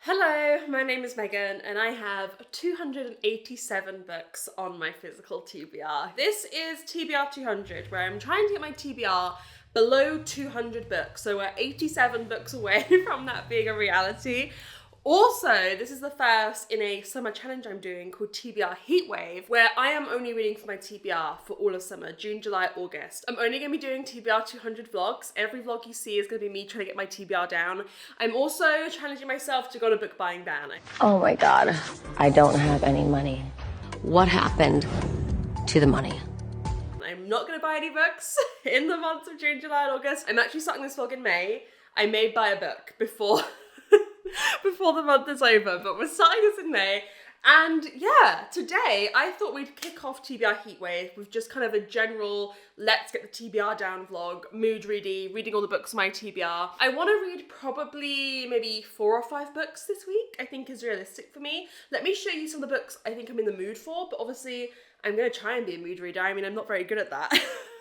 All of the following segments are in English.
Hello, my name is Megan and I have 287 books on my physical TBR. This is TBR 200 where I'm trying to get my TBR below 200 books, so we're 87 books away from that being a reality. Also, this is the first in a summer challenge I'm doing called TBR Heatwave, where I am only reading for my TBR for all of summer, June, July, August. I'm only going to be doing TBR 200 vlogs. Every vlog you see is going to be me trying to get my TBR down. I'm also challenging myself to go on a book buying ban. Oh my God, I don't have any money. What happened to the money? I'm not going to buy any books in the months of June, July, and August. I'm actually starting this vlog in May. I may buy a book before the month is over, but we're starting this in May. And yeah, today I thought we'd kick off TBR Heatwave with just kind of a general let's get the TBR down vlog, mood reading all the books on my TBR. I want to read probably maybe 4 or 5 books this week, I think is realistic for me. Let me show you some of the books I think I'm in the mood for, but obviously I'm going to try and be a mood reader. I mean, I'm not very good at that.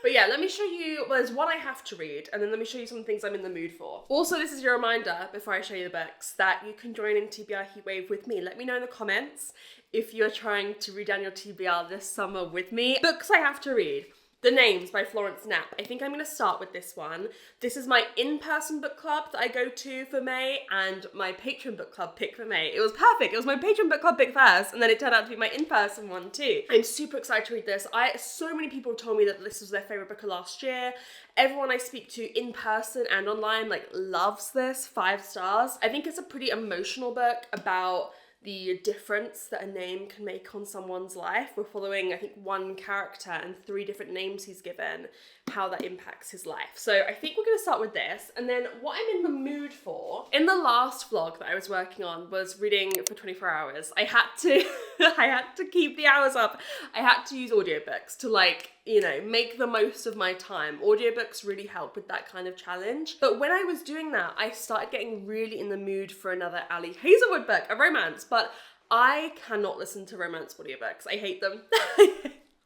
But yeah, let me show you, well, there's one I have to read, and then let me show you some things I'm in the mood for. Also, this is your reminder, before I show you the books, that you can join in TBR Heatwave with me. Let me know in the comments if you're trying to read down your TBR this summer with me. Books I have to read. The Names by Florence Knapp. I think I'm going to start with this one. This is my in-person book club that I go to for May and my Patreon book club pick for May. It was perfect. It was my Patreon book club pick first and then it turned out to be my in-person one too. I'm super excited to read this. So many people told me that this was their favourite book of last year. Everyone I speak to in person and online loves this, 5 stars. I think it's a pretty emotional book about the difference that a name can make on someone's life. We're following, I think, one character and 3 different names he's given, how that impacts his life. So I think we're gonna start with this. And then what I'm in the mood for, in the last vlog that I was working on was reading for 24 hours. I had to keep the hours up. I had to use audiobooks to make the most of my time. Audiobooks really help with that kind of challenge. But when I was doing that, I started getting really in the mood for another Ali Hazelwood book, a romance, but I cannot listen to romance audiobooks. I hate them.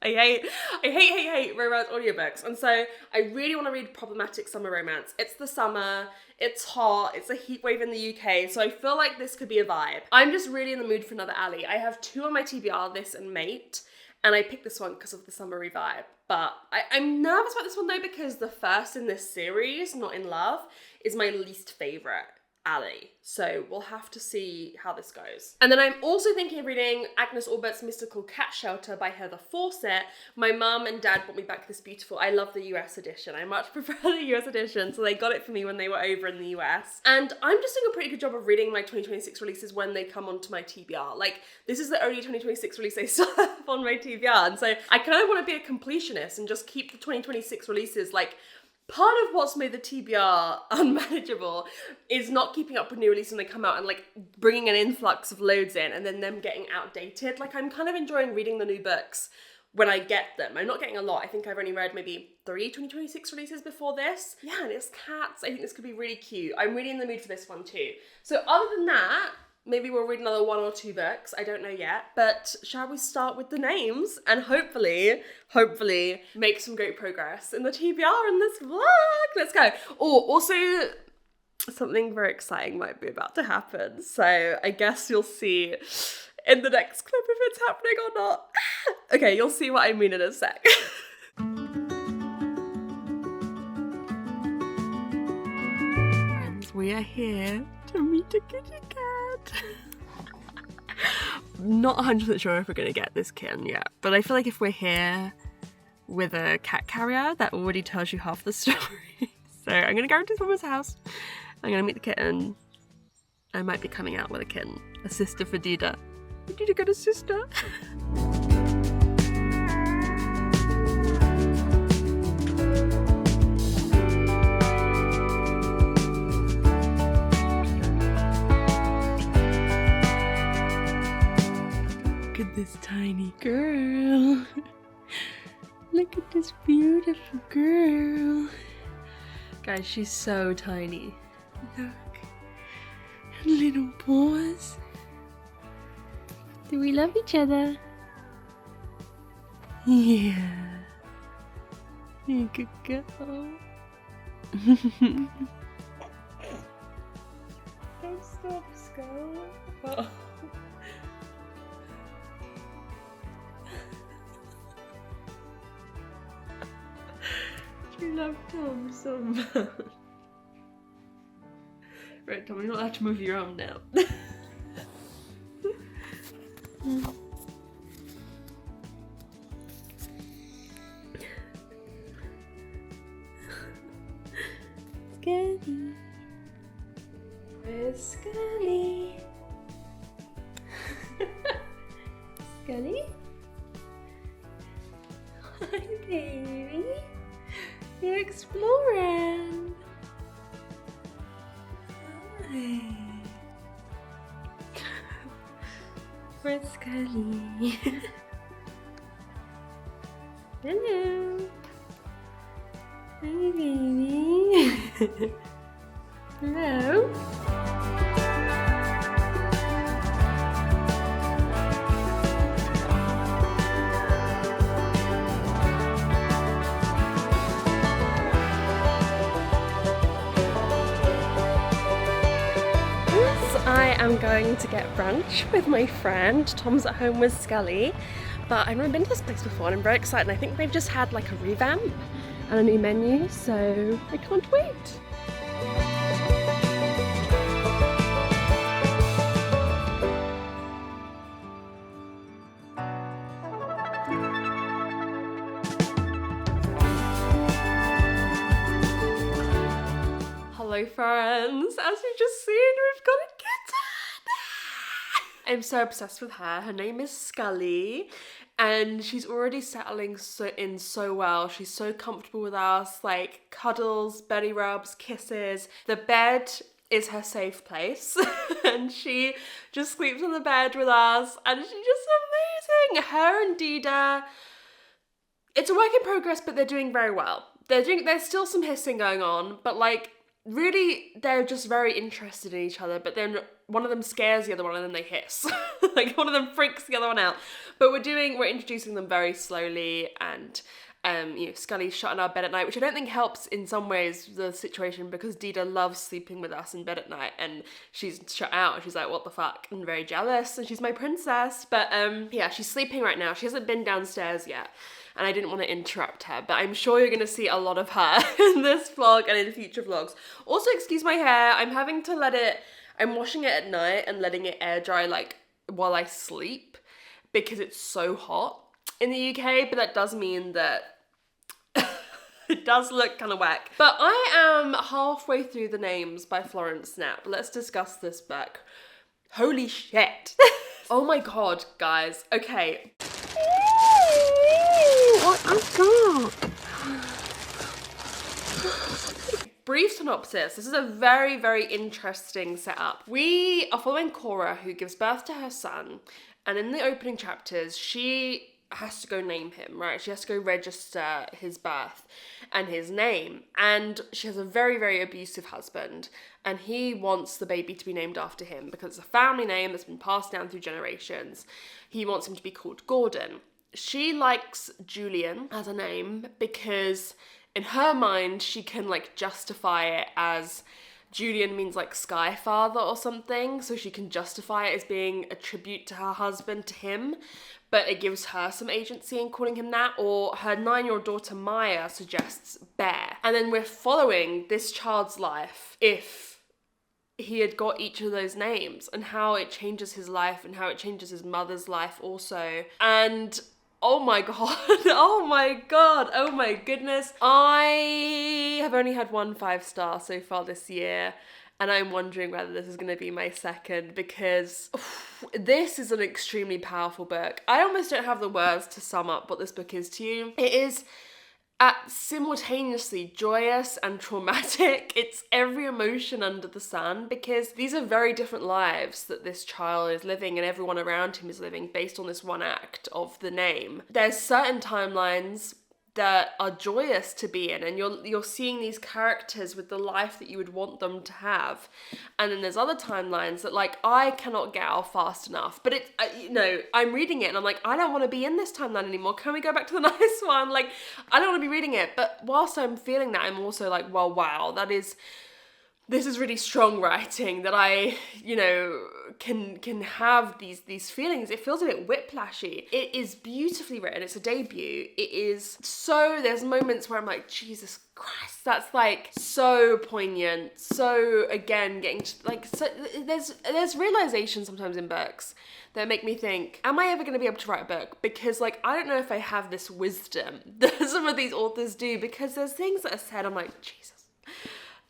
I hate romance audiobooks. And so I really want to read problematic summer romance. It's the summer, it's hot, it's a heat wave in the UK, so I feel like this could be a vibe. I'm just really in the mood for another Ali. I have 2 on my TBR, this and Mate. And I picked this one because of the summery vibe. But I'm nervous about this one though because the first in this series, Not in Love, is my least favourite Ali. So we'll have to see how this goes. And then I'm also thinking of reading Agnes Albert's Mystical Cat Shelter by Heather Fawcett. My mum and dad bought me back this beautiful, I love the US edition. I much prefer the US edition, so they got it for me when they were over in the US. And I'm just doing a pretty good job of reading my 2026 releases when they come onto my TBR. This is the only 2026 release I still have on my TBR. And so I kind of want to be a completionist and just keep the 2026 releases part of what's made the TBR unmanageable is not keeping up with new releases when they come out and bringing an influx of loads in and then them getting outdated. I'm kind of enjoying reading the new books when I get them. I'm not getting a lot. I think I've only read maybe 3 2026 releases before this. Yeah, and it's cats. I think this could be really cute. I'm really in the mood for this one too. So other than that, maybe we'll read another 1 or 2 books, I don't know yet, but shall we start with The Names and hopefully make some great progress in the TBR in this vlog? Let's go. Oh, also something very exciting might be about to happen, so I guess you'll see in the next clip if it's happening or not. Okay, you'll see what I mean in a sec. Friends, we are here to meet a kitty cat. Not 100% sure if we're gonna get this kitten yet, but I feel like if we're here with a cat carrier, that already tells you half the story. So I'm gonna go to someone's house, I'm gonna meet the kitten. I might be coming out with a kitten, a sister for Dida. Dida got a sister. Look at this tiny girl. Look at this beautiful girl. Guys, she's so tiny. Look. And little paws. Do we love each other? Yeah. You're a good girl. Don't stop, Skull. so much. Right, Tom, you're not allowed to move your arm now. Scully. Where's Scully? Scully? Hi, baby. You're exploring. Hi. Where's Scully? Hello. Hi, baby. Hello. I am going to get brunch with my friend. Tom's at home with Scully, but I've never been to this place before and I'm very excited. I think they've just had like a revamp and a new menu, so I can't wait. Hello friends, as you've just seen, we've got a kitten! I'm so obsessed with her. Her name is Scully and she's already settling so well. She's so comfortable with us, like cuddles, belly rubs, kisses. The bed is her safe place and she just sleeps on the bed with us and she's just amazing. Her and Dida, it's a work in progress, but they're doing very well. There's still some hissing going on, but like really, they're just very interested in each other, but then one of them scares the other one and then they hiss. Like one of them freaks the other one out. But we're introducing them very slowly and Scully's shut in our bed at night, which I don't think helps in some ways the situation because Dida loves sleeping with us in bed at night and she's shut out and she's like, what the fuck? And very jealous and she's my princess. But yeah, she's sleeping right now. She hasn't been downstairs yet. And I didn't want to interrupt her, but I'm sure you're going to see a lot of her in this vlog and in future vlogs. Also, excuse my hair, I'm washing it at night and letting it air dry like while I sleep because it's so hot in the UK, but that does mean that it does look kind of whack. But I am halfway through The Names by Florence Knapp. Let's discuss this book. Holy shit. Oh my god, guys. Okay. What I've got. Brief synopsis. This is a very, very interesting setup. We are following Cora, who gives birth to her son, and in the opening chapters, she has to go name him, right? She has to go register his birth and his name. And she has a very, very abusive husband, and he wants the baby to be named after him because it's a family name that's been passed down through generations. He wants him to be called Gordon. She likes Julian as a name because in her mind, she can like justify it as Julian means like Sky Father or something. So she can justify it as being a tribute to her husband, to him. But it gives her some agency in calling him that. Or her 9-year-old daughter Maya suggests Bear. And then we're following this child's life if he had got each of those names and how it changes his life and how it changes his mother's life also. And oh my god, oh my god, oh my goodness. I have only had 1 5-star so far this year, and I'm wondering whether this is going to be my second because this is an extremely powerful book. I almost don't have the words to sum up what this book is to you. It is simultaneously joyous and traumatic. It's every emotion under the sun because these are very different lives that this child is living and everyone around him is living based on this one act of the name. There's certain timelines that are joyous to be in and you're seeing these characters with the life that you would want them to have, and then there's other timelines that like I cannot get out fast enough, but it I'm reading it and I'm like, I don't want to be in this timeline anymore, can we go back to the nice one? Like I don't want to be reading it, but whilst I'm feeling that, I'm also like, well, wow, that is this is really strong writing, that I, you know, can have these feelings. It feels a bit whiplashy. It is beautifully written. It's a debut. It is so, there's moments where I'm like, Jesus Christ, that's like so poignant. So again, getting to, like, so there's realization sometimes in books that make me think, am I ever going to be able to write a book? Because like, I don't know if I have this wisdom that some of these authors do, because there's things that are said, I'm like, Jesus,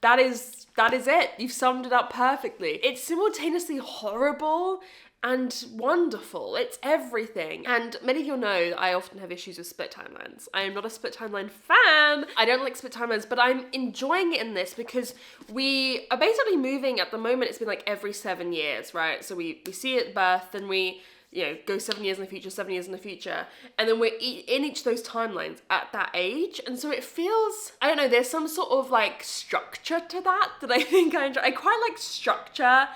that is it. You've summed it up perfectly. It's simultaneously horrible and wonderful. It's everything. And many of you know that I often have issues with split timelines. I am not a split timeline fan. I don't like split timelines, but I'm enjoying it in this because we are basically moving, at the moment, it's been like every 7 years, right? So we see it at birth, then we, you know, go 7 years in the future, 7 years in the future. And then we're in each of those timelines at that age. And so it feels, I don't know, there's some sort of like structure to that I think I enjoy. I quite like structure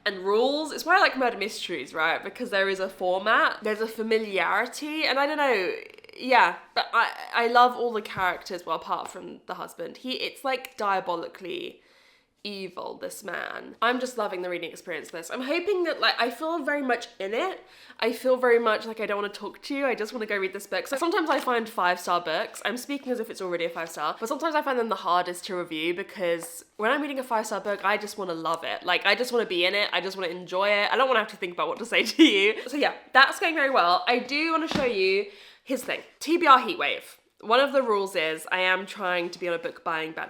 and rules. It's why I like murder mysteries, right? Because there is a format, there's a familiarity, and I don't know, yeah, but I love all the characters, well, apart from the husband. It's like diabolically evil, this man. I'm just loving the reading experience of this. I'm hoping that, like, I feel very much in it. I feel very much like I don't want to talk to you. I just want to go read this book. So sometimes I find 5-star books, I'm speaking as if it's already a 5-star, but sometimes I find them the hardest to review because when I'm reading a 5-star book, I just want to love it. Like, I just want to be in it. I just want to enjoy it. I don't want to have to think about what to say to you. So yeah, that's going very well. I do want to show you his thing. TBR Heatwave. One of the rules is I am trying to be on a book buying ban.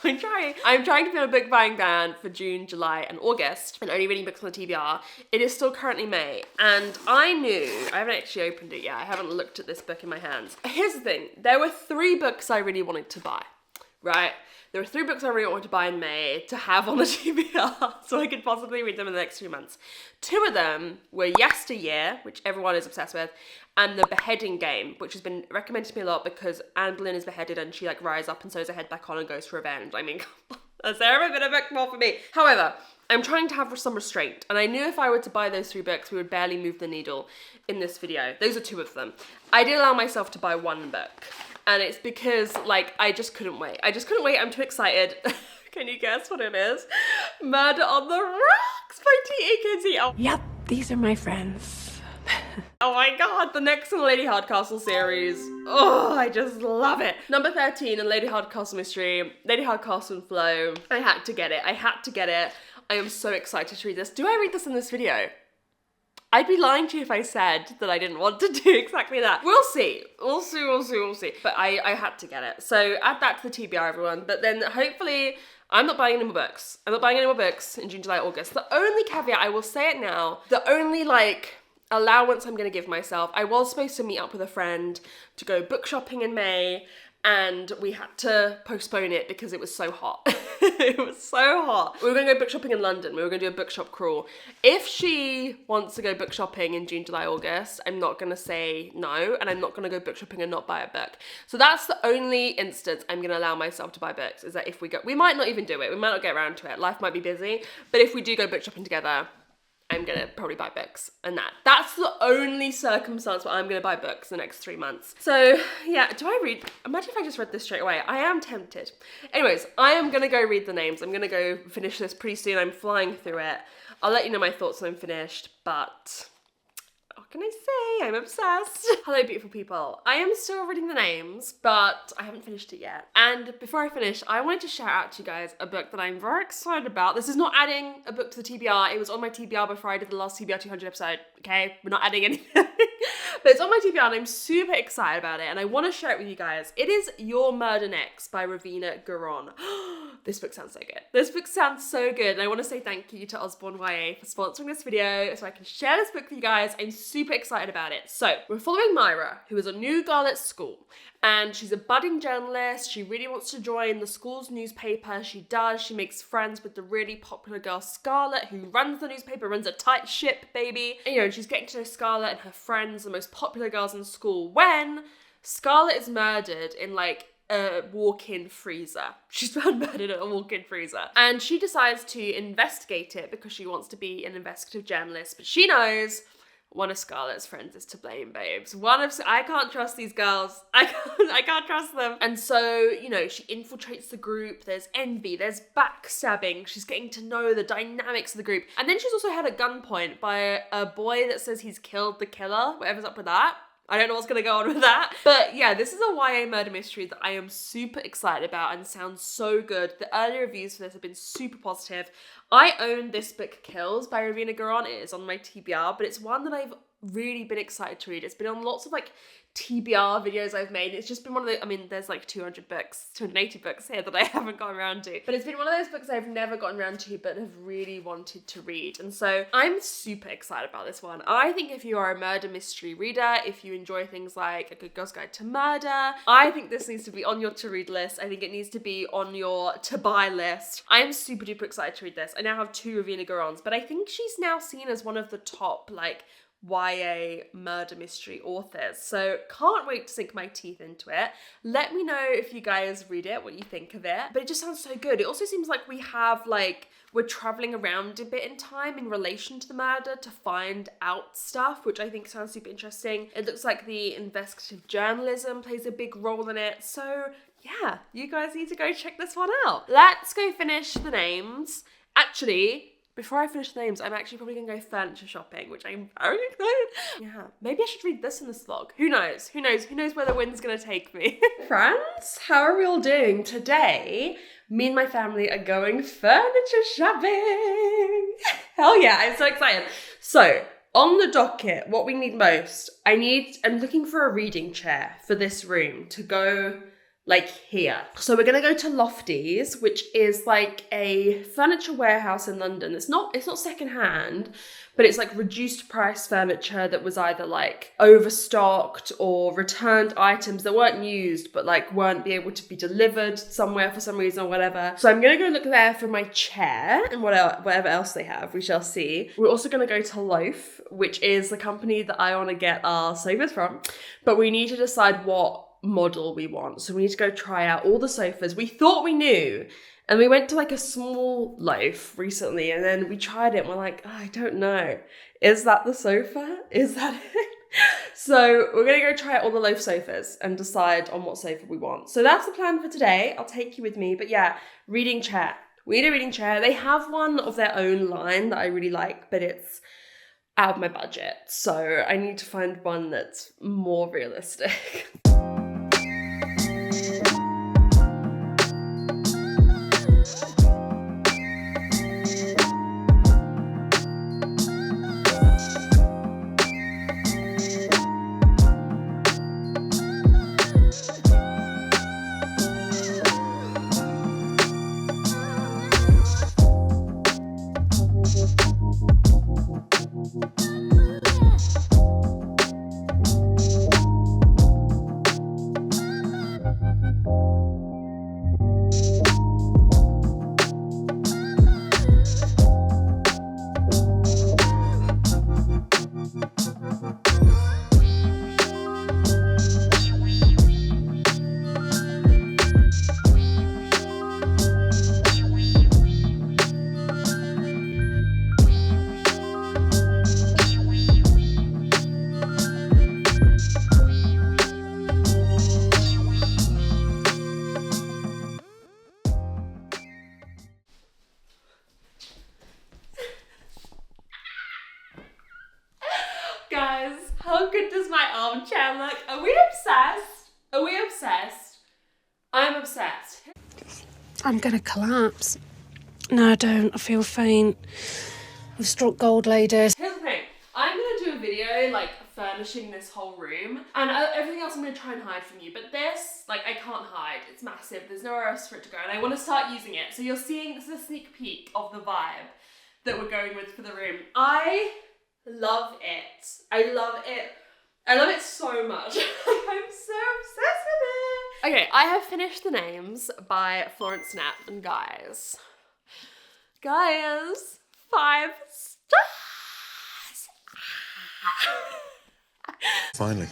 I'm trying to be on a book buying ban for June, July, and August, and only reading books on the TBR. It is still currently May, and I haven't actually opened it yet. I haven't looked at this book in my hands. Here's the thing. There were 3 books I really wanted to buy, right? There were 3 books I really wanted to buy in May to have on the TBR so I could possibly read them in the next 2 months. 2 of them were Yesteryear, which everyone is obsessed with, and The Beheading Game, which has been recommended to me a lot because Anne Boleyn is beheaded and she like rises up and sews her head back on and goes for revenge. I mean, has there ever been a book more for me? However, I'm trying to have some restraint, and I knew if I were to buy those 3 books, we would barely move the needle in this video. Those are 2 of them. I did allow myself to buy 1 book, and it's because, like, I just couldn't wait. I'm too excited. Can you guess what it is? Murder on the Rocks by T.A. Kinsey. Oh. Yep, these are my friends. Oh my god, the next in the Lady Hardcastle series. Oh, I just love it. Number 13 in Lady Hardcastle Mystery, Lady Hardcastle and Flow. I had to get it. I am so excited to read this. Do I read this in this video? I'd be lying to you if I said that I didn't want to do exactly that. We'll see. But I had to get it. So add that to the TBR, everyone. But then hopefully I'm not buying any more books. I'm not buying any more books in June, July, August. The only caveat, I will say it now, the only like allowance I'm going to give myself, I was supposed to meet up with a friend to go book shopping in May, and we had to postpone it because it was so hot. It was so hot. We were going to go book shopping in London. We were going to do a bookshop crawl. If she wants to go book shopping in June, July, August, I'm not going to say no, and I'm not going to go book shopping and not buy a book. So that's the only instance I'm going to allow myself to buy books, is that if we go, we might not even do it. We might not get around to it. Life might be busy. But if we do go book shopping together, I'm gonna probably buy books, and that's the only circumstance where I'm gonna buy books the next 3 months. So yeah, do I read? Imagine if I just read this straight away. I am tempted. Anyways, I am gonna go read the names. I'm gonna go finish this pretty soon. I'm flying through it. I'll let you know my thoughts when I'm finished, but what can I say? I'm obsessed. Hello, beautiful people. I am still reading the names, but I haven't finished it yet. And before I finish, I wanted to shout out to you guys a book that I'm very excited about. This is not adding a book to the TBR. It was on my TBR before I did the last TBR 200 episode, okay? We're not adding anything. But it's on my TBR and I'm super excited about it, and I want to share it with you guys. It is Your Murder Next by Ravina Garon. This book sounds so good. This book sounds so good, and I want to say thank you to Osborne YA for sponsoring this video so I can share this book with you guys. I'm super excited about it. So we're following Myra, who is a new girl at school, and she's a budding journalist. She really wants to join the school's newspaper. She does. She makes friends with the really popular girl Scarlett, who runs the newspaper, runs a tight ship, baby. And, you know, she's getting to know Scarlett and her friends, the most popular girls in school, when Scarlett is murdered in like a walk-in freezer. She's found murdered at a walk-in freezer. And she decides to investigate it because she wants to be an investigative journalist, but she knows one of Scarlett's friends is to blame, babes. I can't trust these girls. I can't trust them. And so, you know, she infiltrates the group. There's envy, there's backstabbing. She's getting to know the dynamics of the group. And then she's also had at gunpoint by a boy that says he's killed the killer, whatever's up with that. I don't know what's gonna go on with that. But yeah, this is a YA murder mystery that I am super excited about and sounds so good. The early reviews for this have been super positive. I own this book, Kills by Ravina Garan. It is on my TBR, but it's one that I've really been excited to read. It's been on lots of like TBR videos I've made. It's just been one of the, I mean, there's like 280 books here that I haven't gotten around to. But it's been one of those books I've never gotten around to but have really wanted to read. And so I'm super excited about this one. I think if you are a murder mystery reader, if you enjoy things like A Good Girl's Guide to Murder, I think this needs to be on your to-read list. I think it needs to be on your to-buy list. I am super duper excited to read this. I now have 2 Ravina Garans, but I think she's now seen as one of the top, like, YA murder mystery authors. So can't wait to sink my teeth into it. Let me know if you guys read it, what you think of it. But it just sounds so good. It also seems like we're traveling around a bit in time in relation to the murder to find out stuff, which I think sounds super interesting. It looks like the investigative journalism plays a big role in it. So yeah, you guys need to go check this one out. Let's go finish the names. Actually, before I finish the names, I'm actually probably gonna go furniture shopping, which I'm very excited. Yeah, maybe I should read this in this vlog. Who knows? Who knows? Who knows where the wind's gonna take me? Friends, how are we all doing? Today, me and my family are going furniture shopping. Hell yeah, I'm so excited. So, on the docket, what we need most, I'm looking for a reading chair for this room to go like here. So we're gonna go to Lofties, which is like a furniture warehouse in London. It's not secondhand, but it's like reduced price furniture that was either like overstocked or returned items that weren't used but like weren't be able to be delivered somewhere for some reason or whatever. So I'm gonna go look there for my chair and whatever else they have, we shall see. We're also gonna go to Loaf, which is the company that I want to get our sofas from, but we need to decide what model we want. So we need to go try out all the sofas. We thought we knew, and we went to like a small Loaf recently, and then we tried it and we're like, oh, I don't know. Is that the sofa? Is that it? So we're gonna go try out all the Loaf sofas and decide on what sofa we want. So that's the plan for today. I'll take you with me. But yeah, reading chair. We need a reading chair. They have one of their own line that I really like, but it's out of my budget. So I need to find one that's more realistic. Guys, how good does my armchair look? Are we obsessed? Are we obsessed? I'm obsessed. I'm gonna collapse. No, I don't. I feel faint. I've struck gold, ladies. Here's the thing. I'm gonna do a video like furnishing this whole room, and everything else I'm gonna try and hide from you. But this, like, I can't hide. It's massive. There's nowhere else for it to go, and I want to start using it. So you're seeing, this is a sneak peek of the vibe that we're going with for the room. I love it. I love it. I love it so much. I'm so obsessed with it. Okay, I have finished the names by Florence Knapp, and guys, 5 stars. Finally,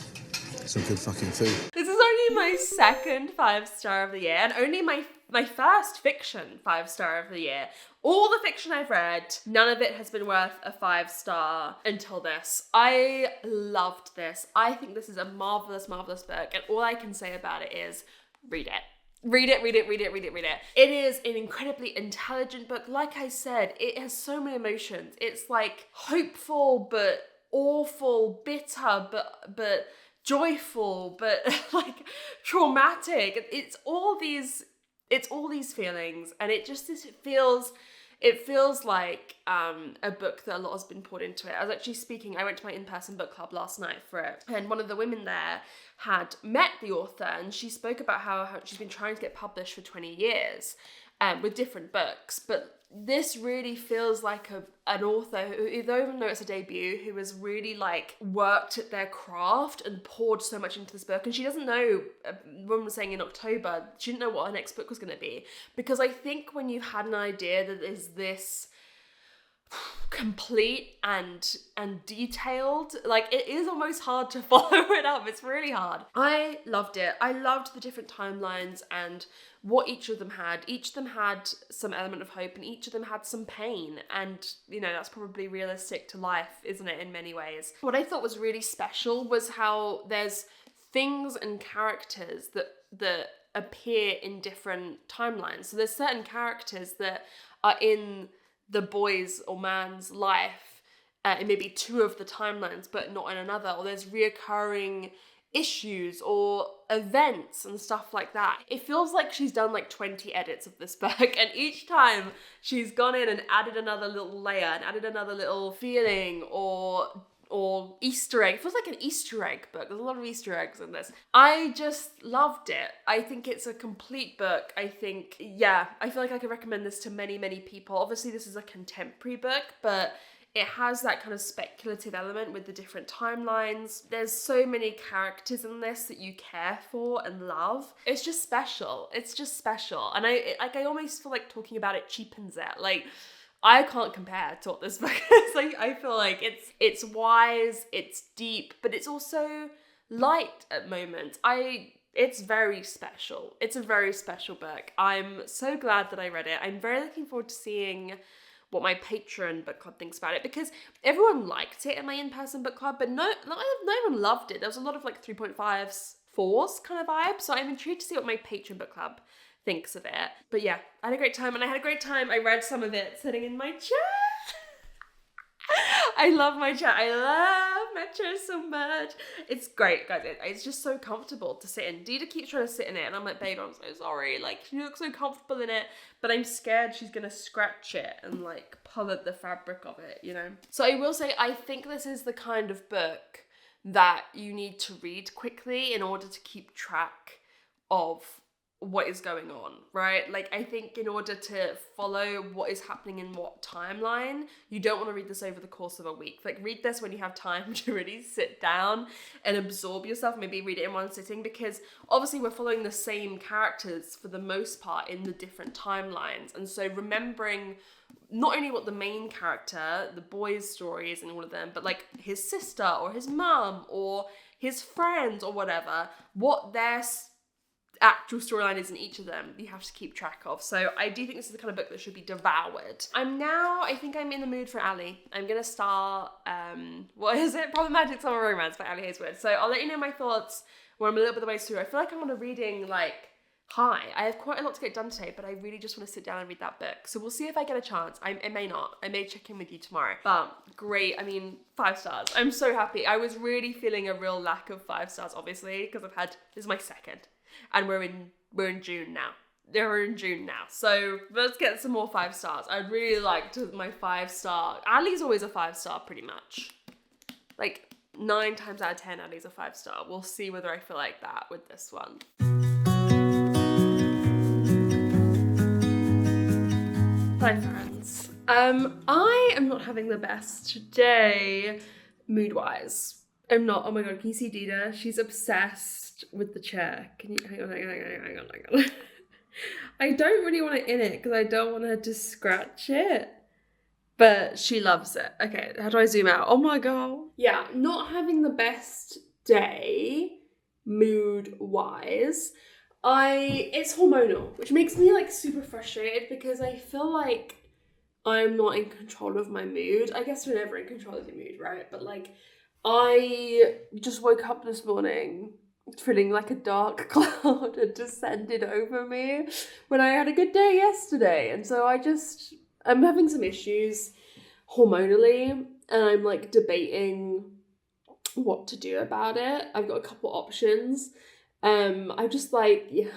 some good fucking food. This is only my second 5-star of the year, and only my first fiction 5-star of the year. All the fiction I've read, none of it has been worth a 5-star until this. I loved this. I think this is a marvelous, marvelous book, and all I can say about it is read it. Read it. It is an incredibly intelligent book. Like I said, it has so many emotions. It's like hopeful, but awful, bitter, but joyful, but like traumatic. It's all these feelings, and it feels like a book that a lot has been poured into it. I was actually speaking, I went to my in-person book club last night for it, and one of the women there had met the author, and she spoke about how she's been trying to get published for 20 years with different books, but this really feels like an author who, even though it's a debut, who has really like worked at their craft and poured so much into this book. And she doesn't know, a woman was saying in October, she didn't know what her next book was going to be. Because I think when you've had an idea that is this complete and detailed, like, it is almost hard to follow it up. It's really hard. I loved it. I loved the different timelines and what each of them had. Each of them had some element of hope, and each of them had some pain. And, you know, that's probably realistic to life, isn't it, in many ways? What I thought was really special was how there's things and characters that appear in different timelines. So there's certain characters that are in the boy's or man's life in maybe two of the timelines, but not in another. Or there's reoccurring issues or events and stuff like that. It feels like she's done like 20 edits of this book, and each time she's gone in and added another little layer and added another little feeling or Easter egg. It feels like an Easter egg book. There's a lot of Easter eggs in this. I just loved it. I think it's a complete book. I feel like I could recommend this to many, many people. Obviously, this is a contemporary book, but it has that kind of speculative element with the different timelines. There's so many characters in this that you care for and love. It's just special. And I almost feel like talking about it cheapens it. Like, I can't compare to what this book is. Like, I feel like it's wise, it's deep, but it's also light at moments. It's very special. It's a very special book. I'm so glad that I read it. I'm very looking forward to seeing what my Patreon book club thinks about it, because everyone liked it in my in-person book club, but no one loved it. There was a lot of like 3.5s, 4s kind of vibe. So I'm intrigued to see what my Patreon book club thinks of it. But yeah, I had a great time, and I had a great time. I read some of it sitting in my chair. I love my chair. I love my chair so much. It's great, guys. It's just so comfortable to sit in. Dita keeps trying to sit in it, and I'm like, babe, I'm so sorry. Like, she looks so comfortable in it, but I'm scared she's gonna scratch it and like pull at the fabric of it, you know? So I will say, I think this is the kind of book that you need to read quickly in order to keep track of what is going on, right? Like, I think in order to follow what is happening in what timeline, you don't want to read this over the course of a week. Like, read this when you have time to really sit down and absorb yourself, maybe read it in one sitting, because obviously we're following the same characters for the most part in the different timelines. And so remembering not only what the main character, the boy's story is in all of them, but like his sister or his mum or his friends or whatever, what their actual storyline is in each of them, you have to keep track of. So I do think this is the kind of book that should be devoured. I think I'm in the mood for Ali. I'm gonna start, what is it? Problematic Summer Romance by Ali Hazelwood. So I'll let you know my thoughts when I'm a little bit of the way through. I feel like I'm on a reading like high. I have quite a lot to get done today, but I really just want to sit down and read that book. So we'll see if I get a chance. I may not. I may check in with you tomorrow. But great. I mean, 5 stars. I'm so happy. I was really feeling a real lack of 5 stars, obviously, because this is my second. And we're in June now. We're in June now. So let's get some more 5 stars. I'd really like my 5-star. Ali's always a 5-star pretty much. Like 9 times out of 10, Ali's a 5-star. We'll see whether I feel like that with this one. Hi friends. I am not having the best day mood-wise. I'm not. Oh my god, can you see Dita? She's obsessed with the chair. Can you hang on. I don't really want it in it because I don't want her to scratch it. But she loves it. Okay, how do I zoom out? Oh my god. Yeah, not having the best day mood wise. It's hormonal, which makes me like super frustrated because I feel like I'm not in control of my mood. I guess you're never in control of your mood, right? But like, I just woke up this morning feeling like a dark cloud had descended over me when I had a good day yesterday. And so I'm having some issues hormonally, and I'm like debating what to do about it. I've got a couple options. I'm just like, yeah,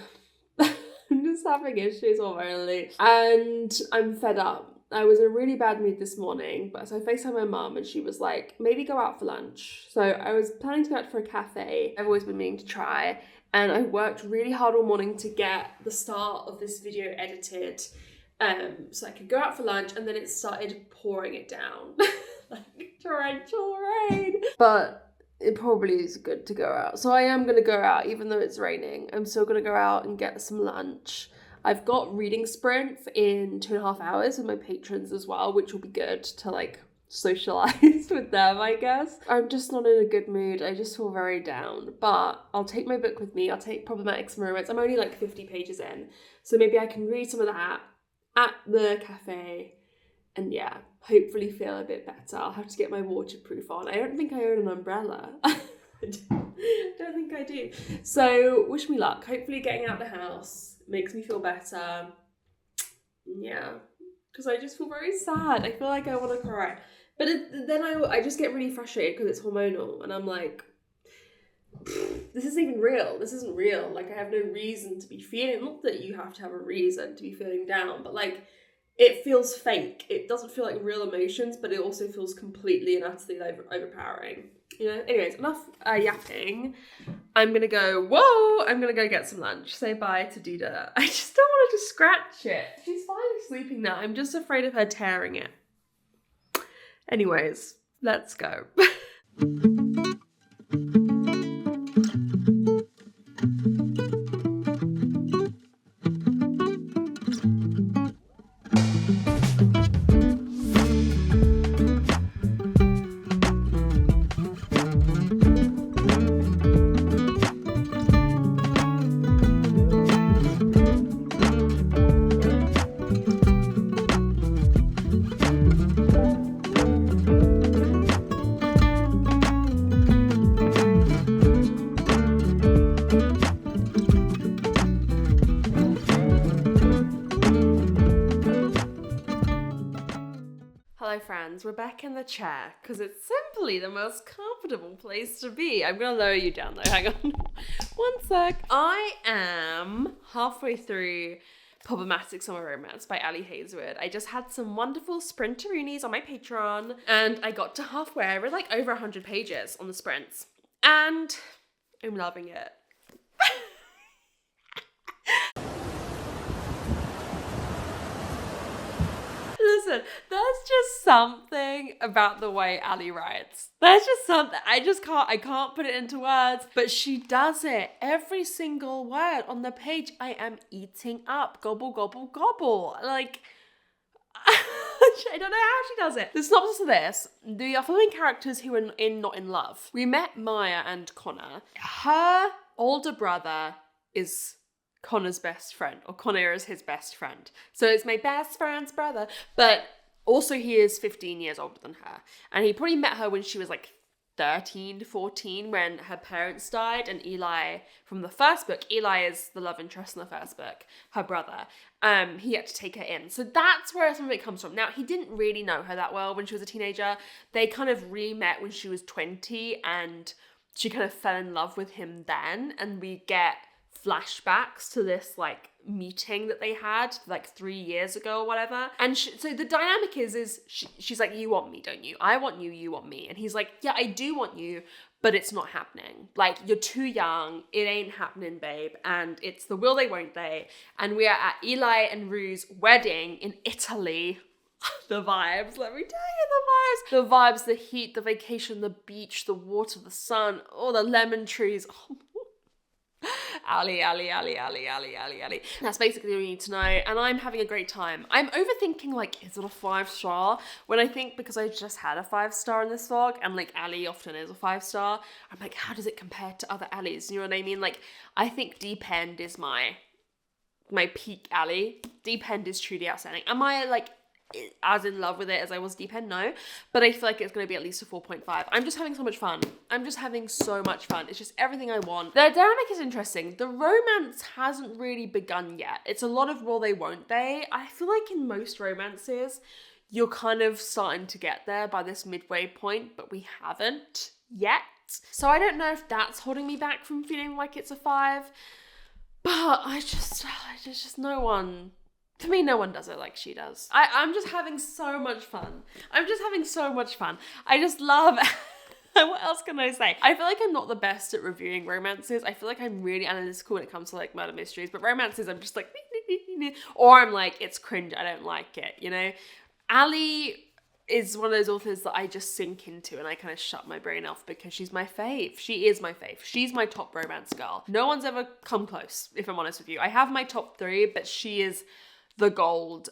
I'm just having issues hormonally, and I'm fed up. I was in a really bad mood this morning, but so I FaceTimed my mum and she was like, maybe go out for lunch. So I was planning to go out for a cafe. I've always been meaning to try, and I worked really hard all morning to get the start of this video edited, so I could go out for lunch, and then it started pouring it down like torrential rain. But it probably is good to go out. So I am going to go out even though it's raining. I'm still going to go out and get some lunch. I've got reading sprint in 2.5 hours with my patrons as well, which will be good to like socialize with them, I guess. I'm just not in a good mood. I just feel very down, but I'll take my book with me. I'll take Problematic Romance. I'm only like 50 pages in, so maybe I can read some of that at the cafe and yeah, hopefully feel a bit better. I'll have to get my waterproof on. I don't think I own an umbrella. I don't think I do. So wish me luck. Hopefully getting out the house makes me feel better. Yeah, because I just feel very sad. I feel like I want to cry. But then I just get really frustrated because it's hormonal. And I'm like, this isn't even real. This isn't real. Like, I have no reason to be feeling, not that you have to have a reason to be feeling down, but like, it feels fake. It doesn't feel like real emotions, but it also feels completely and utterly overpowering. You know? Anyways, enough yapping. I'm gonna go get some lunch. Say bye to Dida. I just don't want her to scratch it. She's fine sleeping now. I'm just afraid of her tearing it. Anyways, let's go. Hello friends, we're back in the chair because it's simply the most comfortable place to be. I'm gonna lower you down though, hang on. One sec. I am halfway through Problematic Summer Romance by Ali Hazelwood. I just had some wonderful sprinteroonies on my Patreon and I got to halfway. I read like over 100 pages on the sprints and I'm loving it. Listen, there's just something about the way Ali writes. There's just something, I can't put it into words, but she does it. Every single word on the page, I am eating up. Gobble, gobble, gobble. Like, I don't know how she does it. The synopsis of this, the following characters who are not in love. We met Maya and Connor. Her older brother is Connor's best friend, or Connor is his best friend. So it's my best friend's brother. But also he is 15 years older than her. And he probably met her when she was like 13 to 14 when her parents died. And Eli, from the first book, Eli is the love interest in the first book, her brother. He had to take her in. So that's where some of it comes from. Now, he didn't really know her that well when she was a teenager. They kind of re-met when she was 20 and she kind of fell in love with him then. And we get flashbacks to this like meeting that they had like 3 years ago or whatever, and so the dynamic is she's like, you want me, don't you? I want you, you want me. And he's like, yeah, I do want you, but it's not happening. Like, you're too young, it ain't happening, babe. And it's the will they, won't they. And we are at Eli and Rue's wedding in Italy. The vibes, let me tell you, the vibes, the heat, the vacation, the beach, the water, the sun, all the lemon trees. Oh. Ali, Ali, Ali, Ali, Ali, Ali, Ali. That's basically all you need to know, and I'm having a great time. I'm overthinking, like, is it a 5-star? When I think, because I just had a 5-star in this vlog, and, like, Ali often is a 5-star, I'm like, how does it compare to other Alis? You know what I mean? Like, I think Deep End is my peak Ali. Deep End is truly outstanding. Am I, like, as in love with it as I was Deep End? No, but I feel like it's going to be at least a 4.5. I'm just having so much fun. I'm just having so much fun. It's just everything I want. The dynamic is interesting. The romance hasn't really begun yet. It's a lot of will they, won't they. I feel like in most romances, you're kind of starting to get there by this midway point, but we haven't yet. So I don't know if that's holding me back from feeling like it's a 5, but I just no one... To me, no one does it like she does. I'm just having so much fun. I'm just having so much fun. I just love... What else can I say? I feel like I'm not the best at reviewing romances. I feel like I'm really analytical when it comes to, like, murder mysteries. But romances, I'm just like... Or I'm like, it's cringe, I don't like it, you know? Ali is one of those authors that I just sink into and I kind of shut my brain off because she's my fave. She is my fave. She's my top romance girl. No one's ever come close, if I'm honest with you. I have my top 3, but she is the gold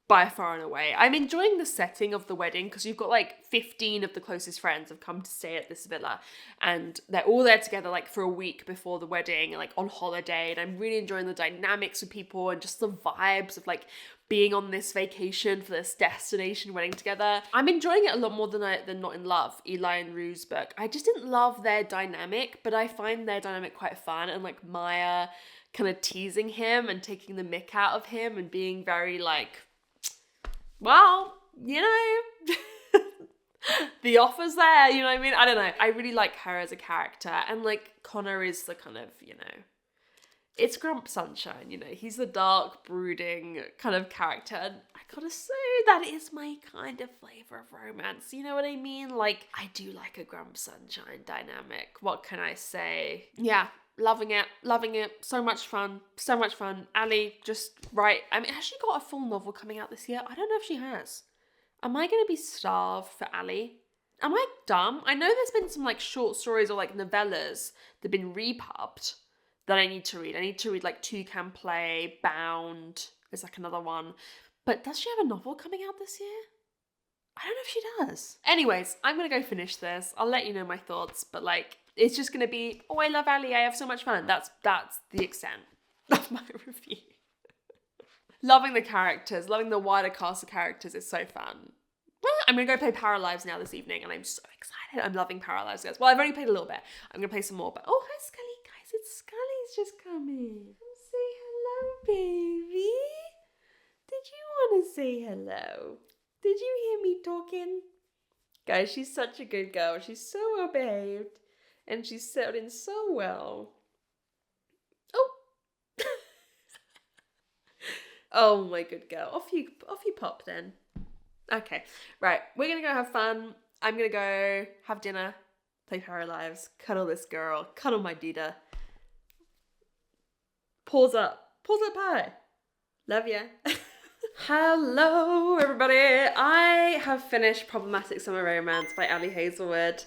by far and away. I'm enjoying the setting of the wedding because you've got, like, 15 of the closest friends have come to stay at this villa and they're all there together, like, for a week before the wedding, like, on holiday, and I'm really enjoying the dynamics with people and just the vibes of, like, being on this vacation for this destination wedding together. I'm enjoying it a lot more than Not in Love, Eli and Rue's book. I just didn't love their dynamic, but I find their dynamic quite fun, and, like, Maya kind of teasing him and taking the mick out of him and being very, like, well, you know, the offer's there, you know what I mean? I don't know. I really like her as a character, and, like, Connor is the kind of, you know, it's Grump Sunshine, you know, he's the dark, brooding kind of character, and I gotta say, that is my kind of flavour of romance, you know what I mean? Like, I do like a Grump Sunshine dynamic, what can I say? Yeah, loving it, so much fun. Ali, just right. I mean, has she got a full novel coming out this year? I don't know if she has. Am I gonna be starved for Ali? Am I dumb? I know there's been some, like, short stories or, like, novellas that have been repubbed that I need to read. I need to read, like, Toucan Play, Bound, there's, like, another one. But does she have a novel coming out this year? I don't know if she does. Anyways, I'm gonna go finish this. I'll let you know my thoughts, but, like, it's just gonna be, oh, I love Ali, I have so much fun. That's the extent of my review. Loving the characters, loving the wider cast of characters is so fun. I'm gonna go play Paralives now this evening, and I'm so excited. I'm loving Paralives, guys. Well, I've only played a little bit. I'm gonna play some more, but oh, hi, Scully, guys. It's Scully's just coming. Come say hello, baby. Did you want to say hello? Did you hear me talking? Guys, she's such a good girl. She's so well behaved. And she's settled in so well. Oh. Oh, my good girl. Off you pop then. Okay, right. We're going to go have fun. I'm going to go have dinner, play Paralives, cuddle this girl, cuddle my Dita. Pause up pie. Love ya. Hello, everybody. I have finished Problematic Summer Romance by Ali Hazelwood,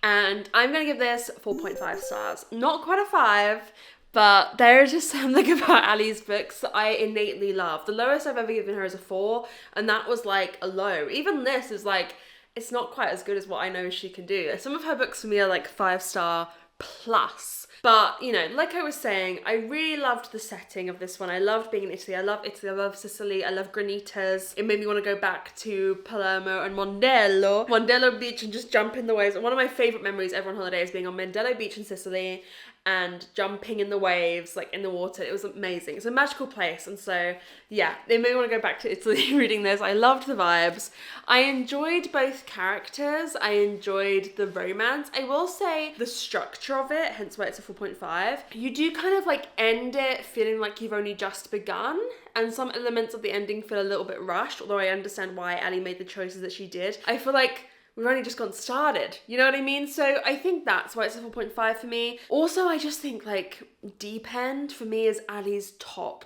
and I'm going to give this 4.5 stars. Not quite a 5, but there is just something about Ali's books that I innately love. The lowest I've ever given her is a 4, and that was, like, a low. Even this is, like, it's not quite as good as what I know she can do. Some of her books for me are, like, 5-star plus. But, you know, like I was saying, I really loved the setting of this one. I loved being in Italy. I love Italy. I love Sicily. I love Granitas. It made me want to go back to Palermo and Mondello Beach, and just jump in the waves. And one of my favourite memories ever on holiday is being on Mondello Beach in Sicily and jumping in the waves, like in the water. It was amazing. It's a magical place. And so, yeah, it made me want to go back to Italy reading this. I loved the vibes. I enjoyed both characters. I enjoyed the romance. I will say the structure of it, hence why it's a 4.5. You do kind of, like, end it feeling like you've only just begun. And some elements of the ending feel a little bit rushed, although I understand why Ali made the choices that she did. I feel like we've only just gotten started, you know what I mean? So I think that's why it's a 4.5 for me. Also, I just think, like, Deep End for me is Ali's top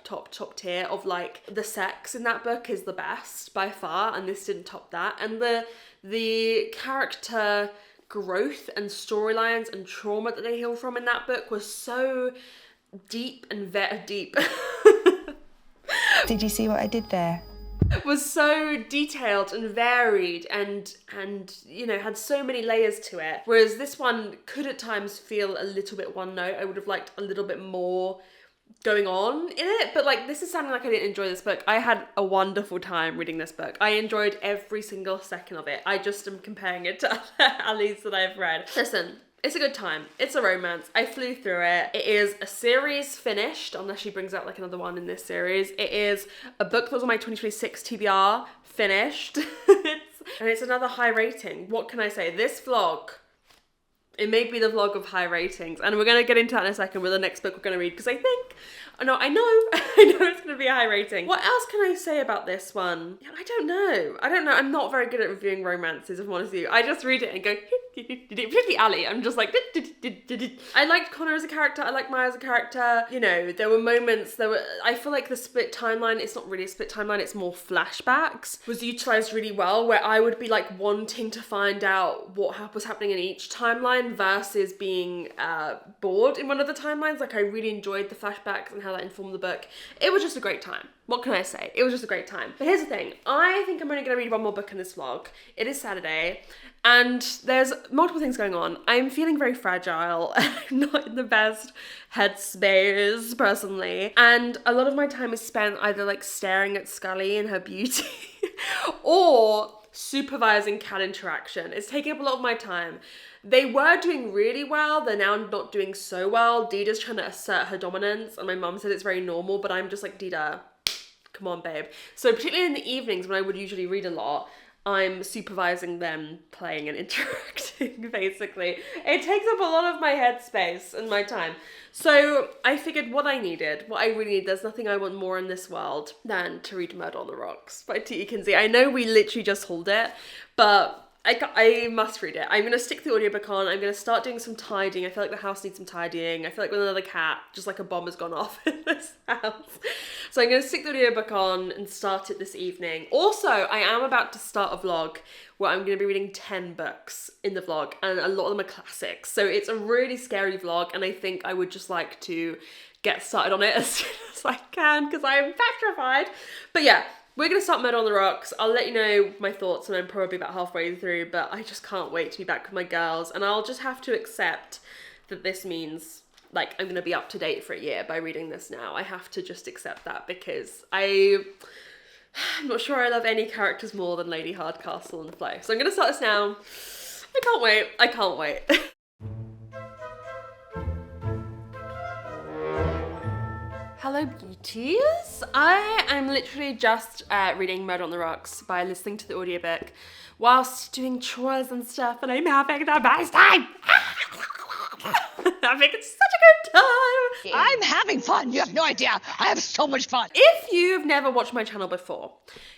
tier of, like, the sex in that book is the best by far, and this didn't top that. And the character growth and storylines and trauma that they heal from in that book was so deep and very deep. Did you see what I did there? Was so detailed and varied and you know, had so many layers to it. Whereas this one could at times feel a little bit one note. I would have liked a little bit more going on in it, but like, this is sounding like I didn't enjoy this book. I had a wonderful time reading this book. I enjoyed every single second of it. I just am comparing it to other Allies that I've read. Listen, it's a good time. It's a romance. I flew through it. It is a series finished, unless she brings out like another one in this series. It is a book that was on my 2026 TBR, finished. And it's another high rating. What can I say? This vlog, it may be the vlog of high ratings. And we're going to get into that in a second with the next book we're going to read, because I know it's going to be a high rating. What else can I say about this one? Yeah, I don't know. I'm not very good at reviewing romances, if I'm honest with you. I just read it and go, particularly Ali. I'm just like, I liked Connor as a character. I liked Maya as a character. You know, there were moments, I feel like the split timeline, it's not really a split timeline, it's more flashbacks, was utilised really well, where I would be like wanting to find out what was happening in each timeline versus being bored in one of the timelines. Like, I really enjoyed the flashbacks and how that informed the book. It was just a great time. What can I say? It was just a great time. But here's the thing. I think I'm only going to read one more book in this vlog. It is Saturday, and there's multiple things going on. I'm feeling very fragile. I'm not in the best headspace, personally. And a lot of my time is spent either like staring at Scully and her beauty or supervising cat interaction. It's taking up a lot of my time. They were doing really well. They're now not doing so well. Dida's trying to assert her dominance, and my mum said it's very normal, but I'm just like, Dida, come on, babe. So particularly in the evenings when I would usually read a lot, I'm supervising them playing and interacting, basically. It takes up a lot of my headspace and my time. So I figured what I really need, there's nothing I want more in this world than to read Murder on the Rocks by T.E. Kinsey. I know we literally just hauled it, but I must read it. I'm going to stick the audiobook on. I'm going to start doing some tidying. I feel like the house needs some tidying. I feel like with another cat, just like a bomb has gone off in this house. So I'm going to stick the audiobook on and start it this evening. Also, I am about to start a vlog where I'm going to be reading 10 books in the vlog, and a lot of them are classics. So it's a really scary vlog, and I think I would just like to get started on it as soon as I can, because I am petrified. But yeah, we're going to start Murder on the Rocks. I'll let you know my thoughts when I'm probably about halfway through, but I just can't wait to be back with my girls, and I'll just have to accept that this means, like, I'm going to be up to date for a year by reading this now. I have to just accept that, because I'm not sure I love any characters more than Lady Hardcastle and Flo. So I'm going to start this now. I can't wait. Hello beauties! I am literally just reading Murder on the Rocks by listening to the audiobook whilst doing chores and stuff, and I'm having the best time! I'm having such a good time! I'm having fun. You have no idea. I have so much fun. If you've never watched my channel before,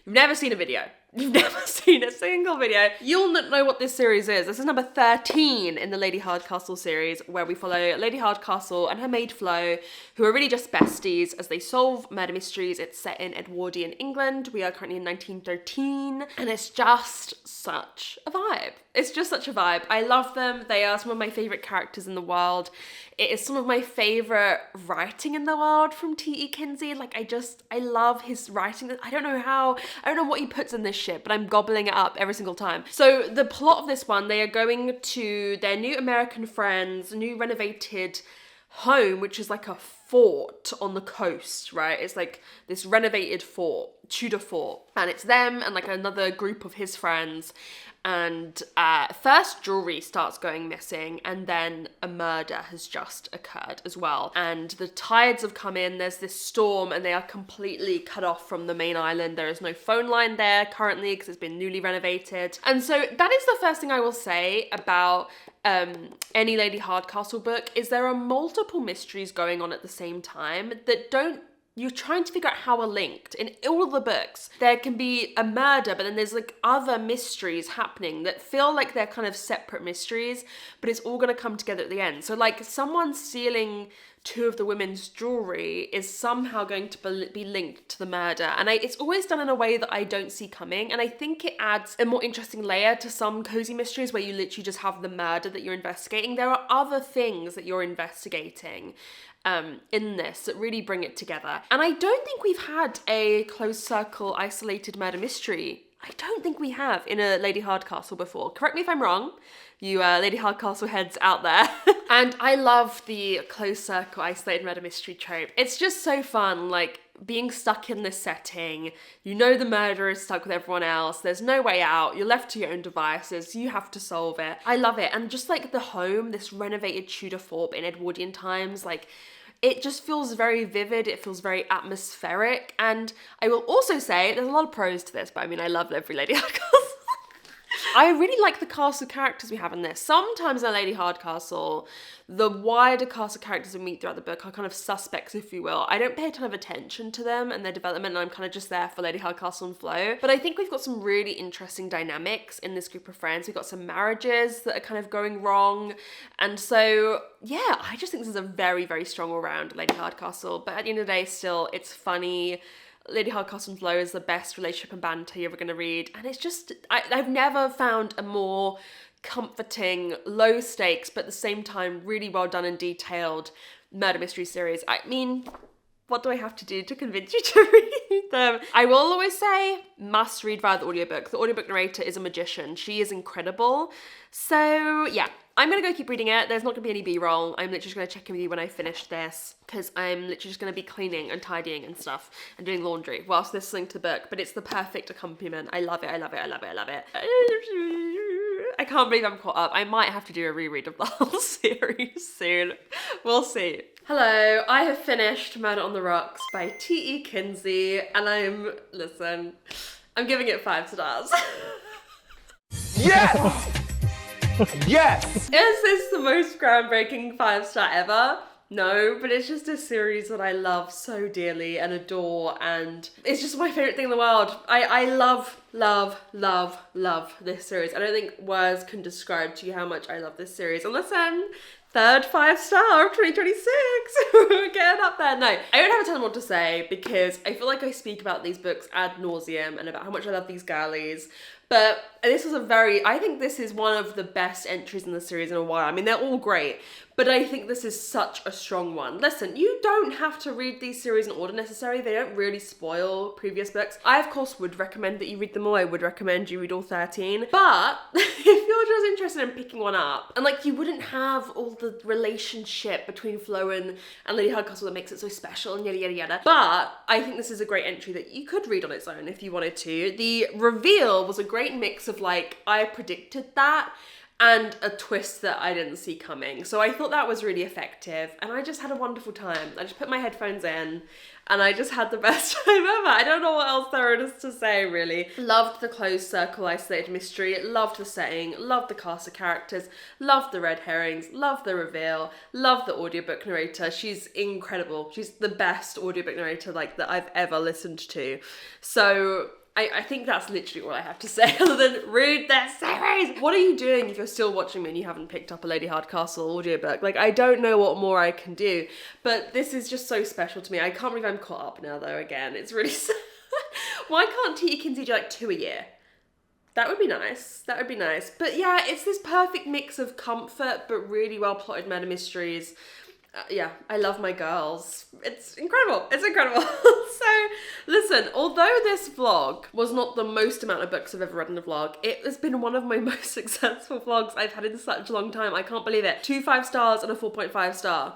you've never seen a video, you've never seen a single video, you'll not know what this series is. This is number 13 in the Lady Hardcastle series, where we follow Lady Hardcastle and her maid Flo, who are really just besties as they solve murder mysteries. It's set in Edwardian England. We are currently in 1913, and it's just such a vibe. It's just such a vibe. I love them. They are some of my favourite characters in the world. It is some of my favourite writing in the world from T.E. Kinsey. Like, I love his writing. I don't know what he puts in this shit, but I'm gobbling it up every single time. So the plot of this one, they are going to their new American friends, new renovated home, which is like a fort on the coast, right? It's like this renovated fort, Tudor fort, and it's them and like another group of his friends. And first jewelry starts going missing, and then a murder has just occurred as well. And the tides have come in, there's this storm, and they are completely cut off from the main island. There is no phone line there currently because it's been newly renovated. And so that is the first thing I will say about any Lady Hardcastle book, is there are multiple mysteries going on at the same time that you're trying to figure out how are linked. In all of the books, there can be a murder, but then there's like other mysteries happening that feel like they're kind of separate mysteries, but it's all going to come together at the end. So like someone stealing two of the women's jewelry is somehow going to be linked to the murder. And it's always done in a way that I don't see coming. And I think it adds a more interesting layer to some cozy mysteries where you literally just have the murder that you're investigating. There are other things that you're investigating. in this that really bring it together. And I don't think we've had a closed circle isolated murder mystery. I don't think we have in a Lady Hardcastle before. Correct me if I'm wrong, you Lady Hardcastle heads out there. And I love the closed circle isolated murder mystery trope. It's just so fun, like being stuck in this setting. You know the murderer is stuck with everyone else. There's no way out. You're left to your own devices. You have to solve it. I love it. And just like the home, this renovated Tudor fort in Edwardian times, like it just feels very vivid. It feels very atmospheric. And I will also say there's a lot of pros to this, but I mean, I love every Lady Hardcastle. I really like the cast of characters we have in this. Sometimes in Lady Hardcastle, the wider cast of characters we meet throughout the book are kind of suspects, if you will. I don't pay a ton of attention to them and their development, and I'm kind of just there for Lady Hardcastle and Flo. But I think we've got some really interesting dynamics in this group of friends. We've got some marriages that are kind of going wrong. And so, yeah, I just think this is a very, very strong all-round Lady Hardcastle. But at the end of the day, still, it's funny. Lady Hardcastle and Flo is the best relationship and banter you're ever going to read. And it's just, I've never found a more comforting, low stakes, but at the same time, really well done and detailed murder mystery series. I mean, what do I have to do to convince you to read them? I will always say, must read via the audiobook. The audiobook narrator is a magician. She is incredible. So yeah, I'm going to go keep reading it. There's not going to be any B-roll. I'm literally just going to check in with you when I finish this, because I'm literally just going to be cleaning and tidying and stuff and doing laundry whilst listening to the book. But it's the perfect accompaniment. I love it. I love it. I love it. I love it. I can't believe I'm caught up. I might have to do a reread of the whole series soon. We'll see. Hello, I have finished Murder on the Rocks by T.E. Kinsey, and I'm giving it 5 stars. Yes! Yes! Is this the most groundbreaking 5-star ever? No, but it's just a series that I love so dearly and adore, and it's just my favourite thing in the world. I love, love, love, love this series. I don't think words can describe to you how much I love this series. And listen, third 5-star of 2026. We're getting up there. No, I don't have a ton more to say because I feel like I speak about these books ad nauseum and about how much I love these girlies. But this was I think this is one of the best entries in the series in a while. I mean, they're all great, but I think this is such a strong one. Listen, you don't have to read these series in order necessarily. They don't really spoil previous books. I, of course, would recommend that you read them all. I would recommend you read all 13. But if you're just interested in picking one up, and like you wouldn't have all the relationship between Flo and Lady Hardcastle that makes it so special and yada, yada, yada. But I think this is a great entry that you could read on its own if you wanted to. The reveal was a great mix of like, I predicted that, and a twist that I didn't see coming. So I thought that was really effective, and I just had a wonderful time. I just put my headphones in, and I just had the best time ever. I don't know what else there is to say, really. Loved the closed circle isolated mystery, loved the setting, loved the cast of characters, loved the red herrings, loved the reveal, loved the audiobook narrator. She's incredible. She's the best audiobook narrator like that I've ever listened to. So I think that's literally all I have to say other than read that series. What are you doing if you're still watching me and you haven't picked up a Lady Hardcastle audiobook? Like, I don't know what more I can do, but this is just so special to me. I can't believe I'm caught up now, though, again. It's really sad. Why can't T.E. Kinsey do like 2 a year? That would be nice. That would be nice. But yeah, it's this perfect mix of comfort but really well-plotted murder mysteries. Yeah, I love my girls. It's incredible. It's incredible. So, listen, although this vlog was not the most amount of books I've ever read in a vlog, it has been one of my most successful vlogs I've had in such a long time. I can't believe it. 2 5-stars and a 4.5 star.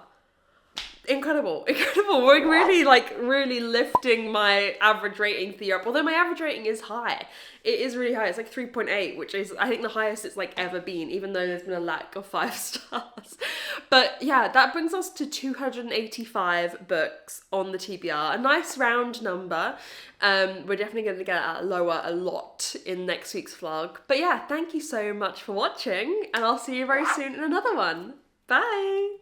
Incredible. We're really lifting my average rating for Europe. Although my average rating is high. It is really high. It's like 3.8, which is, I think, the highest it's like ever been, even though there's been a lack of 5 stars. But yeah, that brings us to 285 books on the TBR. A nice round number. We're definitely going to get lower a lot in next week's vlog. But yeah, thank you so much for watching, and I'll see you very soon in another one. Bye!